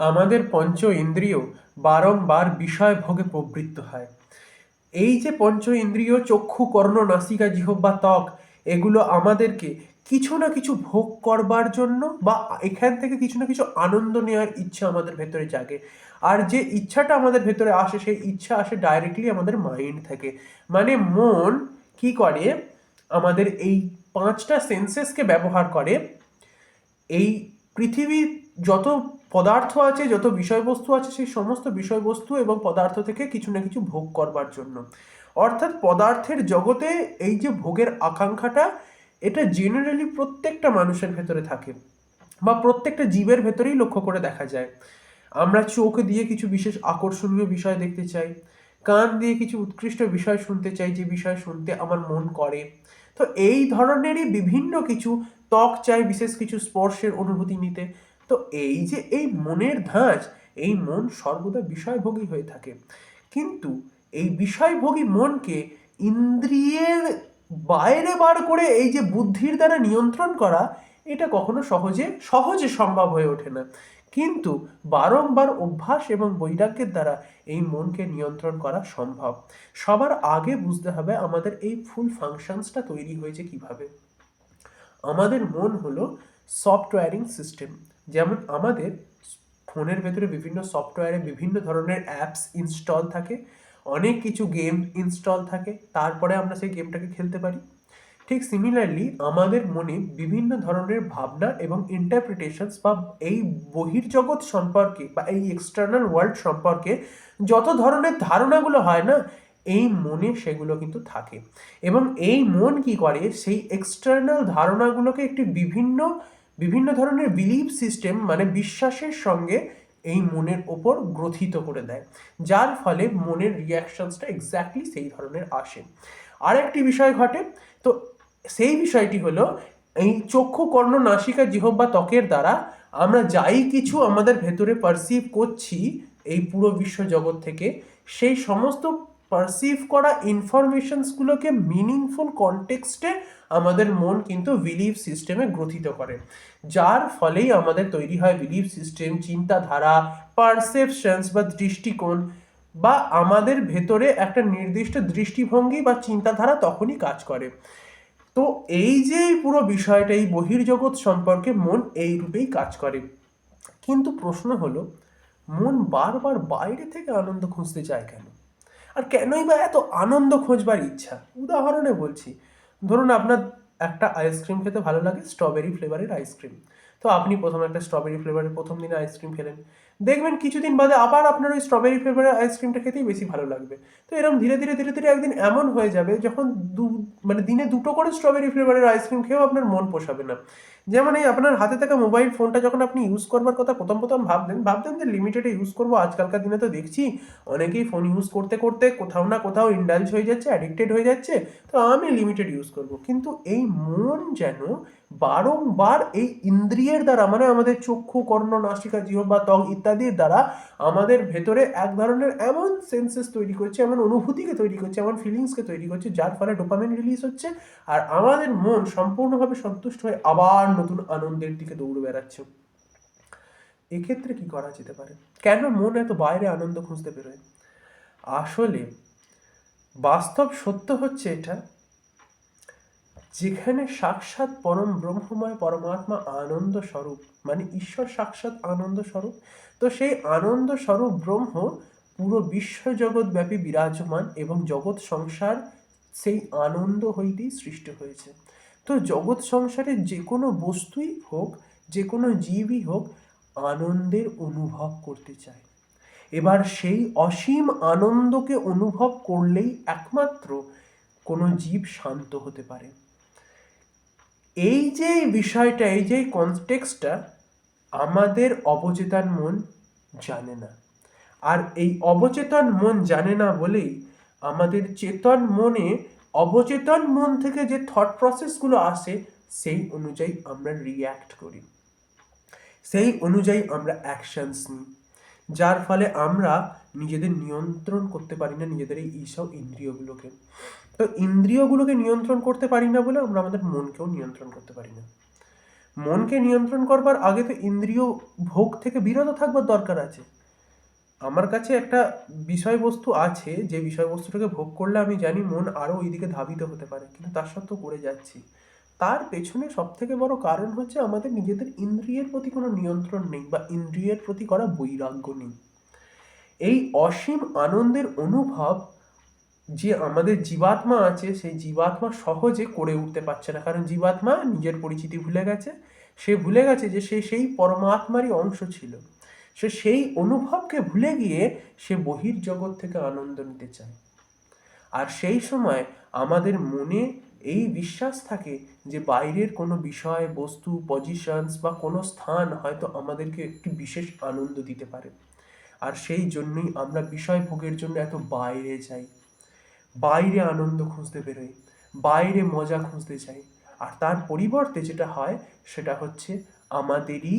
আমাদের পঞ্চ ইন্দ্রিয় বারংবার বিষয় ভোগে প্রবৃত্ত হয়। এই যে পঞ্চ ইন্দ্রিয় চক্ষু, কর্ণ, নাসিকা, জিহ্বা, ত্বক, এগুলো আমাদেরকে কিছু না কিছু ভোগ করবার জন্য বা এখান থেকে কিছু না কিছু আনন্দ নেওয়ার ইচ্ছা আমাদের ভেতরে জাগে। আর যে ইচ্ছাটা আমাদের ভেতরে আসে, সেই ইচ্ছা আসে ডাইরেক্টলি আমাদের মাইন্ড থেকে। মানে মন কি করে, আমাদের এই পাঁচটা সেন্সেসকে ব্যবহার করে এই পৃথিবীর যত পদার্থ আছে, যত বিষয়বস্তু আছে, সেই সমস্ত বিষয়বস্তু এবং পদার্থ থেকে কিছু না কিছু ভোগ করবার জন্য। অর্থাৎ পদার্থের জগতে এই যে ভোগের আকাঙ্ক্ষাটা, এটা জেনারেলি প্রত্যেকটা মানুষের ভেতরে থাকে বা প্রত্যেকটা জীবের ভেতরেই লক্ষ্য করে দেখা যায়। আমরা চোখ দিয়ে কিছু বিশেষ আকর্ষণীয় বিষয় দেখতে চাই, কান দিয়ে কিছু উৎকৃষ্ট বিষয় শুনতে চাই, যে বিষয় শুনতে আমার মন করে। তো এই ধরনেরই বিভিন্ন কিছু, ত্বক চাই বিশেষ কিছু স্পর্শের অনুভূতি নিতে। তো এই যে এই মনের ধাঁচ, এই মন সর্বদা বিষয়ভোগী হয়ে থাকে। কিন্তু এই বিষয়ভোগী মনকে ইন্দ্রিয়ের বাইরে বার করে এই যে বুদ্ধির দ্বারা নিয়ন্ত্রণ করা, এটা কখনো সহজে সহজে সম্ভব হয়ে ওঠে না। কিন্তু বারংবার অভ্যাস এবং বৈরাগ্যের দ্বারা এই মনকে নিয়ন্ত্রণ করা সম্ভব। সবার আগে বুঝতে হবে আমাদের এই ফুল ফাংশনসটা তৈরি হয়েছে কিভাবে। আমাদের মন হলো সফটওয়্যারিং সিস্টেম। যেমন আমাদের ফোনের ভেতরে বিভিন্ন সফটওয়্যারে বিভিন্ন ধরনের অ্যাপস ইনস্টল থাকে, অনেক কিছু গেম ইনস্টল থাকে, তারপরে আমরা সেই গেমটাকে খেলতে পারি। ঠিক সিমিলারলি আমাদের মনে বিভিন্ন ধরনের ভাবনা এবং ইন্টারপ্রিটেশনস বা এই বহির্জগৎ সম্পর্কে বা এই এক্সটার্নাল ওয়ার্ল্ড সম্পর্কে যত ধরনের ধারণাগুলো হয় না, এই মনে সেগুলো কিন্তু থাকে। এবং এই মন কি করে, সেই এক্সটার্নাল ধারণাগুলোকে একটি বিভিন্ন বিভিন্ন ধরনের বিলিফ সিস্টেম মানে বিশ্বাসের সঙ্গে এই মনের ওপর গ্রথিত করে দেয়, যার ফলে মনের রিয়াকশনসটা এক্স্যাক্টলি সেই ধরনের আসে। আরেকটি বিষয় ঘটে। তো সেই বিষয়টি হলো, এই চক্ষু, কর্ণ, নাসিকা, জিহ্বা, ত্বকের দ্বারা আমরা যাই কিছু আমাদের ভেতরে পারসিভ করছি এই পুরো বিশ্ব জগৎ থেকে, সেই সমস্ত পারসিভ করা ইনফরমেশনসগুলোকে মিনিংফুল কনটেক্সটে আমাদের মন কিন্তু বিলিভ সিস্টেমে গ্রথিত করে, যার ফলেই আমাদের তৈরি হয় বিলিভ সিস্টেম, চিন্তাধারা, পারসেপশনস বা দৃষ্টিকোণ, বা আমাদের ভেতরে একটা নির্দিষ্ট দৃষ্টিভঙ্গি বা চিন্তাধারা তখনই কাজ করে। তো এই যে পুরো বিষয়টা, এই বহির্জগৎ সম্পর্কে মন এই রূপেই কাজ করে। কিন্তু প্রশ্ন হলো, মন বারবার বাইরে থেকে আনন্দ খুঁজতে চায় কেন? আর কেনই বা এত আনন্দ খোঁজবার ইচ্ছা? উদাহরণে বলছি, ধরুন আপনার একটা আইসক্রিম খেতে ভালো লাগে, স্ট্রবেরি ফ্লেভারের আইসক্রিম। তো আপনি প্রথমে একটা স্ট্রবেরি ফ্লেভারের প্রথম দিনে আইসক্রিম খেলেন, দেখবেন কিছুদিন বাদে আবার আপনার ওই স্ট্রবেরি ফ্লেভারের আইসক্রিমটা খেতেই বেশি ভালো লাগবে। তো এরকম ধীরে ধীরে ধীরে ধীরে একদিন এমন হয়ে যাবে, যখন মানে দিনে দুটো করে স্ট্রবেরি ফ্লেভারের আইসক্রিম খেয়েও আপনার মন পোষাবে না। যেমন এই আপনার হাতে থাকা মোবাইল ফোনটা যখন আপনি ইউজ করবার কথা প্রথম প্রথম ভাবতেন যে লিমিটেডে ইউজ করবো, আজকালকার দিনে তো দেখছি অনেকেই ফোন ইউজ করতে করতে কোথাও না কোথাও ইন্ডালজ হয়ে যাচ্ছে, অ্যাডিক্টেড হয়ে যাচ্ছে, তো আমি লিমিটেড ইউজ করব। কিন্তু এই মন যেন বারংবার এই ইন্দ্রিয়ের দ্বারা, মানে আমাদের চক্ষু, কর্ণ, নাসিকা, জিহ্বা, ত্বক ইত্যাদির দ্বারা আমাদের ভেতরে এক ধরনের এমন সেন্সেস তৈরি করছে, এমন অনুভূতিকে তৈরি করছে, এমন ফিলিংসকে তৈরি করছে, যার ফলে ডোপামিন রিলিজ হচ্ছে। আর আমাদের মন সম্পূর্ণভাবে সন্তুষ্ট হয়ে আবার নতুন আনন্দের দিকে দৌড়ে বেড়াচ্ছে। এক্ষেত্রে কি করা যেতে পারে? কেন মন এত বাইরে আনন্দ খুঁজতে বেরোয়? আসলে বাস্তব সত্য হচ্ছে এটা, যেখানে সাক্ষাৎ পরম ব্রহ্মময় পরমাত্মা আনন্দ স্বরূপ, মানে ঈশ্বর সাক্ষাৎ আনন্দ স্বরূপ, তো সেই আনন্দ স্বরূপ ব্রহ্ম পুরো বিশ্ব জগৎ ব্যাপী বিরাজমান, এবং জগৎ সংসার সেই আনন্দ হইতেই সৃষ্টি হয়েছে। তো জগৎ সংসারের যে কোনো বস্তুই হোক, যে কোনো জীবই হোক, আনন্দের অনুভব করতে চায়। এবার সেই অসীম আনন্দকে অনুভব করলেই একমাত্র কোনো জীব শান্ত হতে পারে। এই যে বিষয়টা, এই যে কনটেক্সটটা আমাদের অবচেতন মন জানে না। আর এই অবচেতন মন জানে না বলেই আমাদের চেতন মনে অবচেতন মন থেকে যে থট প্রসেসগুলো আসে, সেই অনুযায়ী আমরা রিয়্যাক্ট করি, সেই অনুযায়ী আমরা অ্যাকশনস নিই, যার ফলে আমরা নিজেদের নিয়ন্ত্রণ করতে পারি না, নিজেদের এইসব ইন্দ্রিয়গুলোকে। তো ইন্দ্রিয়গুলোকে নিয়ন্ত্রণ করতে পারি না বলে আমরা আমাদের মনকেও নিয়ন্ত্রণ করতে পারি না। মনকে নিয়ন্ত্রণ করবার আগে তো ইন্দ্রিয় ভোগ থেকে বিরত থাকবার দরকার আছে। আমার কাছে একটা বিষয়বস্তু আছে, যে বিষয়বস্তুটাকে ভোগ করলে আমি জানি মন আরো ওইদিকে ধাবিত হতে পারে, কিন্তু তার সত্ত্বেও করে যাচ্ছি। তার পেছনে সব থেকে বড় কারণ হচ্ছে আমাদের নিজেদের ইন্দ্রিয়ের প্রতি কোনো নিয়ন্ত্রণ নেই, বা ইন্দ্রিয়ের প্রতি করা বৈরাগ্য নেই। এই অসীম আনন্দের অনুভব যে আমাদের জীবাত্মা আছে, সেই জীবাত্মা সহজে করে উঠতে পারছে না, কারণ জীবাত্মা নিজের পরিচিতি ভুলে গেছে। সে ভুলে গেছে যে সে সেই পরমাত্মারই অংশ ছিল। সে সেই অনুভবকে ভুলে গিয়ে সে বহির্জগৎ থেকে আনন্দ নিতে চায়। আর সেই সময় আমাদের মনে এই বিশ্বাস থাকে যে বাইরের কোনো বিষয়, বস্তু, পজিশনস বা কোনো স্থান হয়তো আমাদেরকে একটি বিশেষ আনন্দ দিতে পারে। আর সেই জন্যই আমরা বিষয় ভোগের জন্য এত বাইরে যাই, বাইরে আনন্দ খুঁজতে বেরোই, বাইরে মজা খুঁজতে চাই। আর তার পরিবর্তে যেটা হয় সেটা হচ্ছে আমাদেরই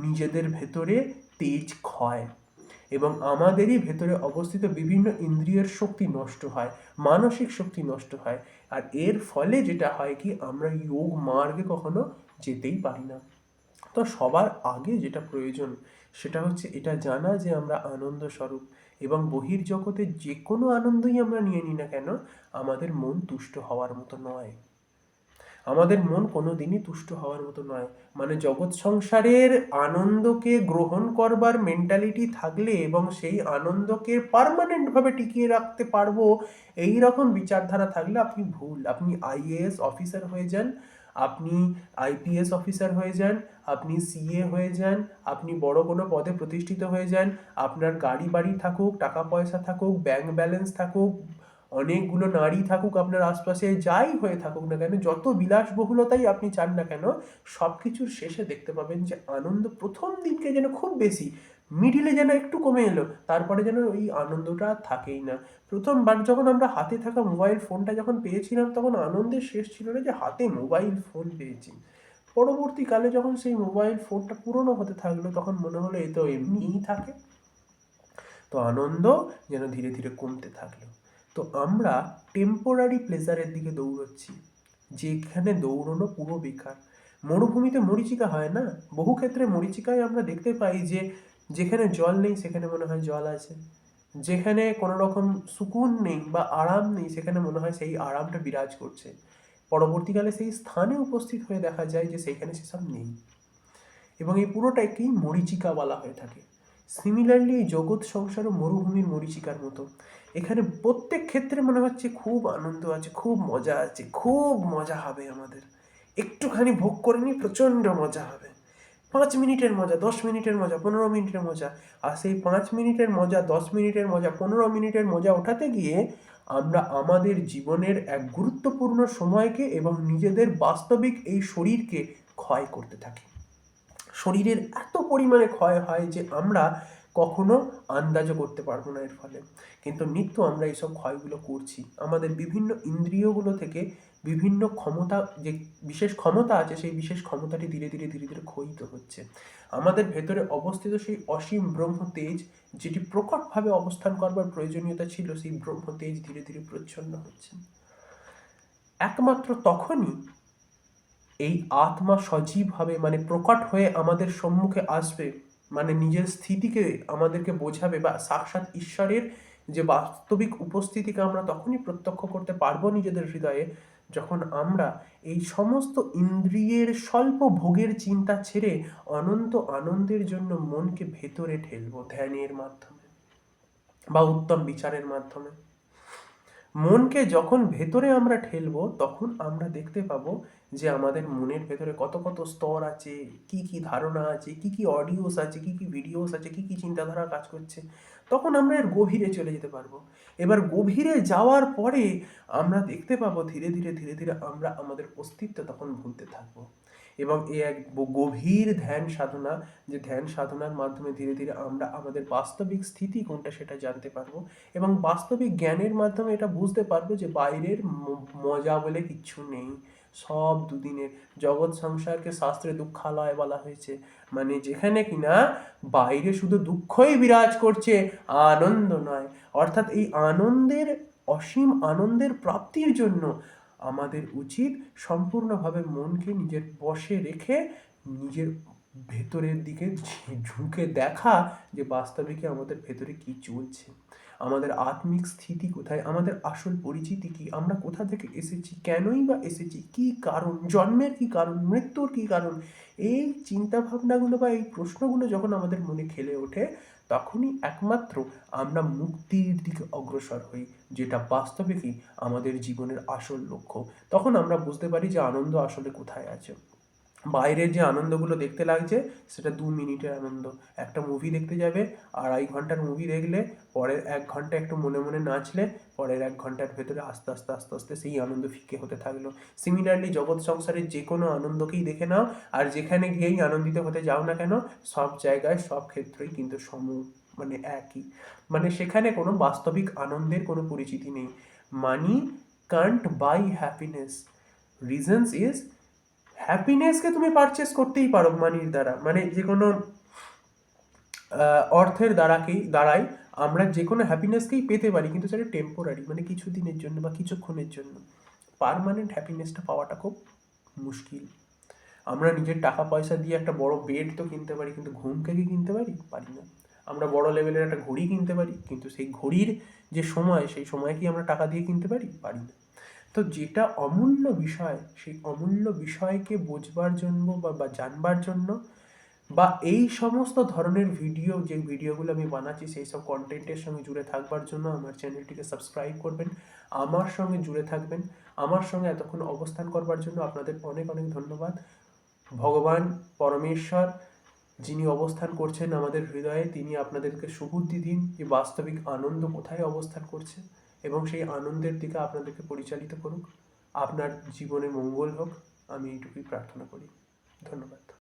নিজেদের ভেতরে তেজ ক্ষয়, এবং আমাদেরই ভেতরে অবস্থিত বিভিন্ন ইন্দ্রিয়ের শক্তি নষ্ট হয়, মানসিক শক্তি নষ্ট হয়। আর এর ফলে যেটা হয় কি, আমরা যোগ মার্গে কখনো যেতেই পারি না। তো সবার আগে যেটা প্রয়োজন সেটা হচ্ছে এটা জানা যে আমরা আনন্দ স্বরূপ, এবং বহির্জগতে যে কোনো আনন্দই আমরা নিয়ে নিই না কেন, আমাদের মন তুষ্ট হওয়ার মতো নয়। আমাদের মন কোনোদিনই তুষ্ট হওয়ার মতো নয়। মানে জগৎ সংসারের আনন্দকে গ্রহণ করবার মেন্টালিটি থাকলে এবং সেই আনন্দকে পার্মানেন্টভাবে টিকিয়ে রাখতে পারবো এই রকম বিচারধারা থাকলে আপনি ভুল। আপনি আইএএস অফিসার হয়ে যান, আপনি আইপিএস অফিসার হয়ে যান, আপনি সিএ হয়ে যান, আপনি বড় কোনো পদে প্রতিষ্ঠিত হয়ে যান, আপনার গাড়ি বাড়ি থাকুক, টাকা পয়সা থাকুক, ব্যাংক ব্যালেন্স থাকুক, অনেকগুলো নারী থাকুক আপনার আশপাশে, যাই হয়ে থাকুক না কেন, যত বিলাসবহুলতাই আপনি চান না কেন, সব কিছুর শেষে দেখতে পাবেন যে আনন্দ প্রথম দিকে যেন খুব বেশি, মিডিলে যেন একটু কমে এলো, তারপরে যেন ওই আনন্দটা আর থাকেই না। প্রথমবার যখন আমরা হাতে থাকা মোবাইল ফোনটা যখন পেয়েছিলাম, তখন আনন্দের শেষ ছিল না যে হাতে মোবাইল ফোন পেয়েছি। পরবর্তীকালে যখন সেই মোবাইল ফোনটা পুরনো হতে থাকলো, তখন মনে হলো এ তো এমনিই থাকে। তো আনন্দ যেন ধীরে ধীরে কমতে থাকলো। তো আমরা টেম্পোরারি প্লেজারের দিকে দৌড়চ্ছি, যেখানে দৌড়নো পুরো বেকার। মরুভূমিতে মরীচিকা হয় না, বহু ক্ষেত্রে মরীচিকায় আমরা দেখতে পাই যে যেখানে জল নেই সেখানে মনে হয় জল আছে, যেখানে কোনো রকম সুকুন নেই বা আরাম নেই সেখানে মনে হয় সেই আরামটা বিরাজ করছে। পরবর্তীকালে সেই স্থানে উপস্থিত হয়ে দেখা যায় যে সেইখানে সেসব নেই, এবং এই পুরোটাকেই মরীচিকা বলা হয়ে থাকে। সিমিলারলি এই জগৎ সংসারও মরুভূমির মরীচিকার মতো। এখানে প্রত্যেক ক্ষেত্রে মনে হচ্ছে খুব আনন্দ আছে, খুব মজা আছে, খুব মজা হবে আমাদের, একটুখানি ভোগ করে নিই প্রচণ্ড মজা হবে। 5 মিনিটের মজা, 10 মিনিটের মজা, 15 মিনিটের মজা। আর সেই 5 মিনিটের মজা, 10 মিনিটের মজা, 15 মিনিটের মজা ওঠাতে গিয়ে আমরা আমাদের জীবনের এক গুরুত্বপূর্ণ সময়কে এবং নিজেদের বাস্তবিক এই শরীরকে ক্ষয় করতে থাকি। শরীরের এত পরিমাণে ক্ষয় হয় যে আমরা কখনো আন্দাজও করতে পারবো না এর ফলে। কিন্তু নিত্য আমরা এইসব ক্ষয়গুলো করছি, আমাদের বিভিন্ন ইন্দ্রিয়গুলো থেকে বিভিন্ন ক্ষমতা, যে বিশেষ ক্ষমতা আছে সেই বিশেষ ক্ষমতাটি ধীরে ধীরে ধীরে ধীরে ক্ষয়িত হচ্ছে। আমাদের ভেতরে অবস্থিত সেই অসীম ব্রহ্ম তেজ, যেটি প্রকটভাবে অবস্থান করবার প্রয়োজনীয়তা ছিল, সেই ব্রহ্ম তেজ ধীরে ধীরে প্রচ্ছন্ন হচ্ছে। একমাত্র তখনই এই আত্মা সজীবভাবে, মানে প্রকট হয়ে আমাদের সম্মুখে আসবে, মানে নিজের স্থিতিকে আমাদেরকে বোঝাবে, বা সাক্ষাৎ ঈশ্বরের যে বাস্তবিক উপস্থিতিকে আমরা তখনই প্রত্যক্ষ করতে পারবো নিজেদের হৃদয়ে, যখন আমরা এই সমস্ত ইন্দ্রিয়ের স্বল্প ভোগের চিন্তা ছেড়ে অনন্ত আনন্দের জন্য মনকে ভেতরে ঠেলবো ধ্যানের মাধ্যমে বা উত্তম বিচারের মাধ্যমে। মনকে যখন ভেতরে আমরা ঠেলবো, তখন আমরা দেখতে পাবো যে আমাদের মনের ভেতরে কত কত স্তর আছে, কি কি ধারণা আছে, কি কি অডিওস আছে, কি কি ভিডিওস আছে, কি কি চিন্তাধারা কাজ করছে। তখন আমরা এর গভীরে চলে যেতে পারবো। এবার গভীরে যাওয়ার পরে আমরা দেখতে পাবো ধীরে ধীরে ধীরে ধীরে আমরা আমাদের অস্তিত্ব তখন ভুলতে থাকবো। এবং এ এক গভীর ধ্যান সাধনা, যে ধ্যান সাধনার মাধ্যমে ধীরে ধীরে আমরা আমাদের বাস্তবিক স্থিতি কোনটা সেটা জানতে পারবো, এবং বাস্তবিক জ্ঞানের মাধ্যমে এটা বুঝতে পারবো যে বাইরের মজা বলে কিচ্ছু নেই, সব দুদিনের। জগৎ সংসারকে শাস্ত্রে দুঃখালয় বলা হয়েছে, মানে যেখানে কিনা বাইরে শুধু দুঃখই বিরাজ করছে, আনন্দ নয়। অর্থাৎ এই আনন্দের, অসীম আনন্দের প্রাপ্তির জন্য আমাদের উচিত সম্পূর্ণভাবে মনকে নিজের বশে রেখে নিজের ভেতরের দিকে ঝুঁকে দেখা যে বাস্তবিকে আমাদের ভেতরে কি চলছে, আমাদের আত্মিক স্থিতি কোথায়, আমাদের আসল পরিচিতি কি, আমরা কোথা থেকে এসেছি, কেনই বা এসেছি, কি কারণ, জন্মের কি কারণ, মৃত্যুর কি কারণ। এই চিন্তা ভাবনাগুলো বা এই প্রশ্নগুলো যখন আমাদের মনে খেলে ওঠে, তখনই একমাত্র আমরা মুক্তির দিকে অগ্রসর হই, যেটা বাস্তবিকই আমাদের জীবনের আসল লক্ষ্য। তখন আমরা বুঝতে পারি যে আনন্দ আসলে কোথায় আছে। বাইরের যে আনন্দগুলো দেখতে লাগছে সেটা 2 মিনিটের আনন্দ। একটা মুভি দেখতে যাবে, 2.5 ঘন্টার মুভি দেখলে, পরের 1 ঘন্টা একটু মনে মনে নাচলে, পরের 1 ঘন্টার ভেতরে আস্তে আস্তে আস্তে আস্তে সেই আনন্দ ফিকে হতে থাকলো। সিমিলারলি জগৎ সংসারের যে কোনো আনন্দকেই দেখে নাও, আর যেখানে গিয়েই আনন্দিত হতে যাও না কেন, সব জায়গায় সব ক্ষেত্রেই কিন্তু মানে একই। মানে সেখানে কোনো বাস্তবিক আনন্দের কোনো পরিচিতি নেই। Money can't buy happiness, reasons is, হ্যাপিনেসকে তুমি পারচেস করতেই পারো মানির দ্বারা, মানে যে কোনো অর্থের দ্বারাই আমরা যে কোনো হ্যাপিনেসকেই পেতে পারি, কিন্তু সেটা টেম্পোরারি, মানে কিছুদিনের জন্য বা কিছুক্ষণের জন্য। পার্মানেন্ট হ্যাপিনেসটা পাওয়াটা খুব মুশকিল। আমরা নিজের টাকা পয়সা দিয়ে একটা বড় বেড তো কিনতে পারি, কিন্তু ঘুমকে কি কিনতে পারি না। আমরা বড় লেভেলের একটা ঘড়ি কিনতে পারি, কিন্তু সেই ঘড়ির যে সময়, সেই সময় কি আমরা টাকা দিয়ে কিনতে পারি না। তো যেটা অমূল্য বিষয়, সেই অমূল্য বিষয়কে বোঝবার জন্য বা জানবার জন্য, বা এই সমস্ত ধরনের ভিডিও, যে ভিডিওগুলো আমি বানাচ্ছি সেই সব কন্টেন্টের সঙ্গে জুড়ে থাকবার জন্য আমার চ্যানেলটিকে সাবস্ক্রাইব করবেন, আমার সঙ্গে জুড়ে থাকবেন। আমার সঙ্গে এতক্ষণ অবস্থান করবার জন্য আপনাদের অনেক অনেক ধন্যবাদ। ভগবান পরমেশ্বর যিনি অবস্থান করছেন আমাদের হৃদয়ে, তিনি আপনাদেরকে সুবুদ্ধি দিন যে বাস্তবিক আনন্দ কোথায় অবস্থান করছে, এবং সেই আনন্দের দিকে আপনাদেরকে পরিচালিত করুক। আপনার জীবনে মঙ্গল হোক, আমি এইটুকুই প্রার্থনা করি। ধন্যবাদ।